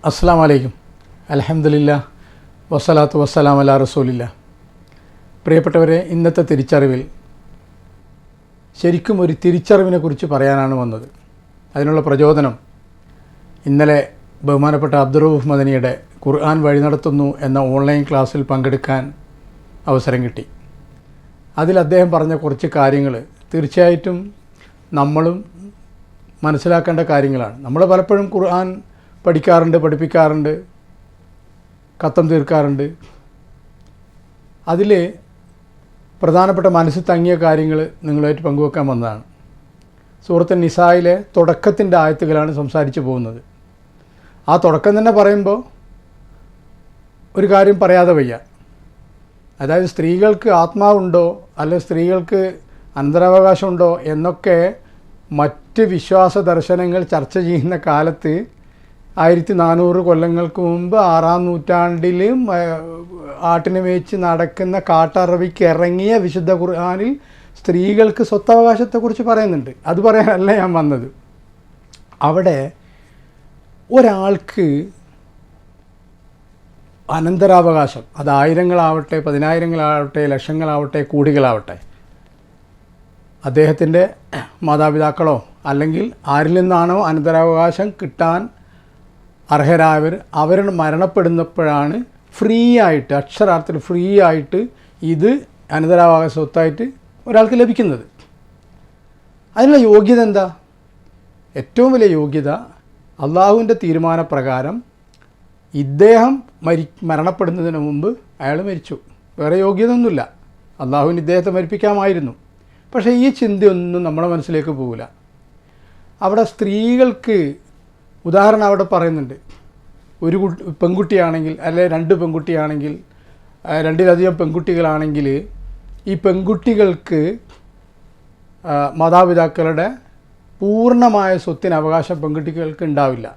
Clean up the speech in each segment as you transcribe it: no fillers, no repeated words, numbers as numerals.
അസ്സലാമു അലൈക്കും. അൽഹംദുലില്ലാ വസ്സലാത്തു വസ്സലാം അലാ റസൂലില്ലാ. പ്രിയപ്പെട്ടവരെ, ഇന്നത്തെ തിരിച്ചറിവിൽ ശരിക്കും ഒരു തിരിച്ചറിവിനെ കുറിച്ച് പറയാനാണ് വന്നത്. അതിനുള്ള പ്രചോദനം ഇന്നലെ ബഹുമാനപ്പെട്ട അബ്ദുറഊഫ് മദനിയുടെ ഖുർആൻ വഴി നടത്തുന്നു എന്ന ഓൺലൈൻ ക്ലാസ്സിൽ പങ്കെടുക്കാൻ അവസരം കിട്ടി. അതിൽ അദ്ദേഹം പറഞ്ഞ കുറച്ച് കാര്യങ്ങൾ തീർച്ചയായിട്ടും നമ്മളും മനസ്സിലാക്കേണ്ട കാര്യങ്ങളാണ്. നമ്മൾ പലപ്പോഴും ഖുർആൻ പഠിക്കാറുണ്ട്, പഠിപ്പിക്കാറുണ്ട്, ഖത്തം തീർക്കാറുണ്ട്. അതിൽ പ്രധാനപ്പെട്ട മനസ്സിൽ തങ്ങിയ കാര്യങ്ങൾ നിങ്ങളുമായിട്ട് പങ്കുവെക്കാൻ വന്നതാണ്. സൂറത്ത് നിസായിലെ തുടക്കത്തിൻ്റെ ആയത്തുകളാണ് സംസാരിച്ചു പോകുന്നത്. ആ തുടക്കം തന്നെ പറയുമ്പോൾ ഒരു കാര്യം പറയാതെ വയ്യ. അതായത് സ്ത്രീകൾക്ക് ആത്മാവുണ്ടോ അല്ലെങ്കിൽ സ്ത്രീകൾക്ക് അനന്തരാവകാശമുണ്ടോ എന്നൊക്കെ മറ്റ് വിശ്വാസ ദർശനങ്ങൾ ചർച്ച ചെയ്യുന്ന കാലത്ത് 1400 കൊല്ലങ്ങൾക്ക് മുമ്പ് 6-ാം നൂറ്റാണ്ടിൽ ആട്ടിനെ മേച്ച് നടക്കുന്ന കാട്ടറവിക്ക് ഇറങ്ങിയ വിശുദ്ധ ഖുർആനിൽ സ്ത്രീകൾക്ക് സ്വത്തവകാശത്തെക്കുറിച്ച് പറയുന്നുണ്ട്. അത് പറയാനല്ല ഞാൻ വന്നത്. അവിടെ ഒരാൾക്ക് അനന്തരാവകാശം, അത് ആയിരങ്ങളാവട്ടെ, പതിനായിരങ്ങളാവട്ടെ, ലക്ഷങ്ങളാവട്ടെ, കോടികളാവട്ടെ, അദ്ദേഹത്തിൻ്റെ മാതാപിതാക്കളോ അല്ലെങ്കിൽ ആരിൽ നിന്നാണോ അനന്തരാവകാശം കിട്ടാൻ അർഹരായവർ അവർ മരണപ്പെടുന്നപ്പോഴാണ് ഫ്രീ ആയിട്ട്, അക്ഷരാർത്ഥത്തിൽ ഫ്രീ ആയിട്ട് ഇത് അനന്തരാവകാശ സ്വത്തായിട്ട് ഒരാൾക്ക് ലഭിക്കുന്നത്. അതിനുള്ള യോഗ്യത എന്താ? ഏറ്റവും വലിയ യോഗ്യത അള്ളാഹുവിൻ്റെ തീരുമാനപ്രകാരം ഇദ്ദേഹം മരണപ്പെടുന്നതിന് മുമ്പ് അയാൾ മരിച്ചു. വേറെ യോഗ്യത ഒന്നുമില്ല. അള്ളാഹുവിന് ഇദ്ദേഹത്തെ മരിപ്പിക്കാമായിരുന്നു. പക്ഷേ ഈ ചിന്തയൊന്നും നമ്മുടെ മനസ്സിലേക്ക് പോകില്ല. അവിടെ സ്ത്രീകൾക്ക് ഉദാഹരണം അവിടെ പറയുന്നുണ്ട്. ഒരു പെൺകുട്ടിയാണെങ്കിൽ, അല്ലെങ്കിൽ 2 പെൺകുട്ടിയാണെങ്കിൽ, 2-ലധികം പെൺകുട്ടികളാണെങ്കിൽ ഈ പെൺകുട്ടികൾക്ക് മാതാപിതാക്കളുടെ പൂർണ്ണമായ സ്വത്തിന് അവകാശം പെൺകുട്ടികൾക്ക് ഉണ്ടാവില്ല.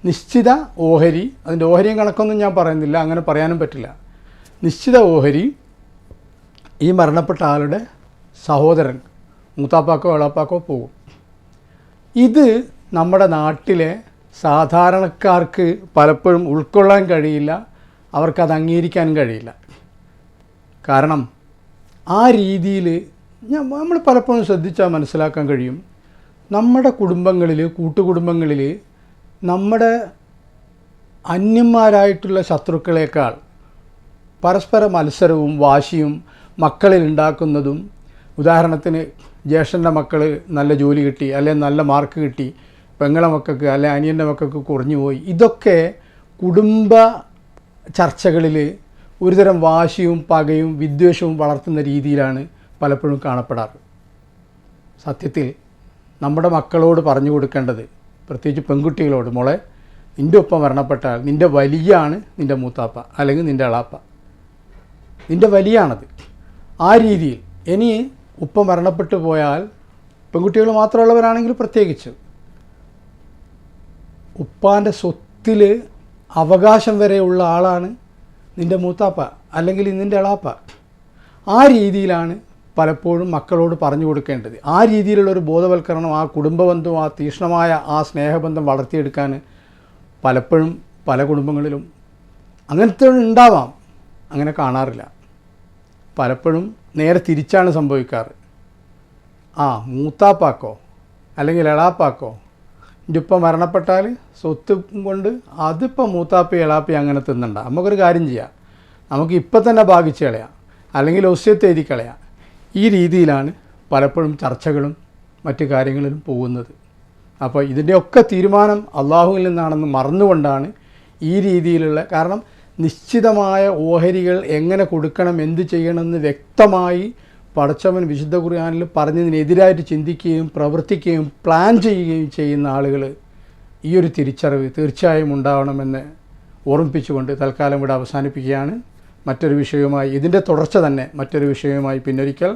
നിശ്ചിത ഓഹരി, അതിൻ്റെ ഓഹരിയും കണക്കൊന്നും ഞാൻ പറയുന്നില്ല, അങ്ങനെ പറയാനും പറ്റില്ല. നിശ്ചിത ഓഹരി ഈ മരണപ്പെട്ട ആളുടെ സഹോദരൻ, മൂത്താപ്പാക്കോ എളാപ്പാക്കോ പോകും. ഇത് നമ്മുടെ നാട്ടിലെ സാധാരണക്കാർക്ക് പലപ്പോഴും ഉൾക്കൊള്ളാൻ കഴിയില്ല, അവർക്കത് അംഗീകരിക്കാൻ കഴിയില്ല. കാരണം ആ രീതിയിൽ നമ്മൾ പലപ്പോഴും ശ്രദ്ധിച്ചാൽ മനസ്സിലാക്കാൻ കഴിയും. നമ്മുടെ കുടുംബങ്ങളിൽ, കൂട്ടുകുടുംബങ്ങളിൽ നമ്മുടെ അന്യന്മാരായിട്ടുള്ള ശത്രുക്കളേക്കാൾ പരസ്പര മത്സരവും വാശിയും മക്കളിൽ ഉണ്ടാക്കുന്നതും, ഉദാഹരണത്തിന് ജ്യേഷ്ഠൻ്റെ മക്കൾ നല്ല ജോലി കിട്ടി, അല്ലെങ്കിൽ നല്ല മാർക്ക് കിട്ടി, പെങ്ങളെ മക്കൾക്ക് അല്ലെങ്കിൽ അനിയൻ്റെ മക്കൾക്ക് കുറഞ്ഞു പോയി, ഇതൊക്കെ കുടുംബ ചർച്ചകളിൽ ഒരുതരം വാശിയും പകയും വിദ്വേഷവും വളർത്തുന്ന രീതിയിലാണ് പലപ്പോഴും കാണപ്പെടാറ്. സത്യത്തിൽ നമ്മുടെ മക്കളോട് പറഞ്ഞു കൊടുക്കേണ്ടത്, പ്രത്യേകിച്ച് പെൺകുട്ടികളോട്, മോളെ നിൻ്റെ ഒപ്പം മരണപ്പെട്ടാൽ നിൻ്റെ വലിയാണ് നിൻ്റെ മൂത്താപ്പ അല്ലെങ്കിൽ നിൻ്റെ എളാപ്പ, നിൻ്റെ വലിയാണത്. ആ രീതിയിൽ ഇനി ഉപ്പ മരണപ്പെട്ടു പോയാൽ പെൺകുട്ടികൾ മാത്രമുള്ളവരാണെങ്കിൽ പ്രത്യേകിച്ച് ഉപ്പാൻ്റെ സ്വത്തിൽ അവകാശം വരെയുള്ള ആളാണ് നിൻ്റെ മൂത്താപ്പ അല്ലെങ്കിൽ നിൻ്റെ എളാപ്പ. ആ രീതിയിലാണ് പലപ്പോഴും മക്കളോട് പറഞ്ഞു കൊടുക്കേണ്ടത്. ആ രീതിയിലുള്ളൊരു ബോധവൽക്കരണം, ആ കുടുംബബന്ധവും ആ തീക്ഷ്ണമായ ആ സ്നേഹബന്ധം വളർത്തിയെടുക്കാൻ പലപ്പോഴും പല കുടുംബങ്ങളിലും അങ്ങനത്തെ ഉണ്ടാവാം, അങ്ങനെ കാണാറില്ല. പലപ്പോഴും നേരെ തിരിച്ചാണ് സംഭവിക്കാറ്. മൂത്താപ്പാക്കോ അല്ലെങ്കിൽ എളാപ്പാക്കോ എൻ്റെ ഉപ്പ മരണപ്പെട്ടാൽ സ്വത്ത് കൊണ്ട് അതിപ്പോൾ മൂത്താപ്പി എളാപ്പി അങ്ങനെ തിന്നണ്ട, നമുക്കൊരു കാര്യം ചെയ്യാം, നമുക്ക് ഇപ്പം തന്നെ ഭാഗിച്ച് കളയാം, അല്ലെങ്കിൽ ഒസ്യത്ത് എഴുതി കളയാം. ഈ രീതിയിലാണ് പലപ്പോഴും ചർച്ചകളും മറ്റു കാര്യങ്ങളിലും പോകുന്നത്. അപ്പോൾ ഇതിൻ്റെയൊക്കെ തീരുമാനം അള്ളാഹുവിൽ നിന്നാണെന്ന് മറന്നുകൊണ്ടാണ് ഈ രീതിയിലുള്ള, കാരണം നിശ്ചിതമായ ഓഹരികൾ എങ്ങനെ കൊടുക്കണം, എന്ത് ചെയ്യണമെന്ന് വ്യക്തമായി പടച്ചവൻ വിശുദ്ധ ഖുർആനിൽ പറഞ്ഞതിനെതിരായിട്ട് ചിന്തിക്കുകയും പ്രവർത്തിക്കുകയും പ്ലാൻ ചെയ്യുകയും ചെയ്യുന്ന ആളുകൾ ഈ ഒരു തിരിച്ചറിവ് തീർച്ചയായും ഉണ്ടാവണമെന്ന് ഓർമ്മിപ്പിച്ചുകൊണ്ട് തൽക്കാലം ഇവിടെ അവസാനിപ്പിക്കുകയാണ്. മറ്റൊരു വിഷയവുമായി, ഇതിൻ്റെ തുടർച്ച തന്നെ മറ്റൊരു വിഷയവുമായി പിന്നൊരിക്കൽ.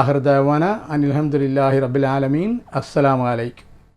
ആഖിർ ദഅ്വാന അനിൽ ഹംദുലില്ലാഹി റബ്ബിൽ ആലമീൻ. അസ്സലാമു അലൈക്കും.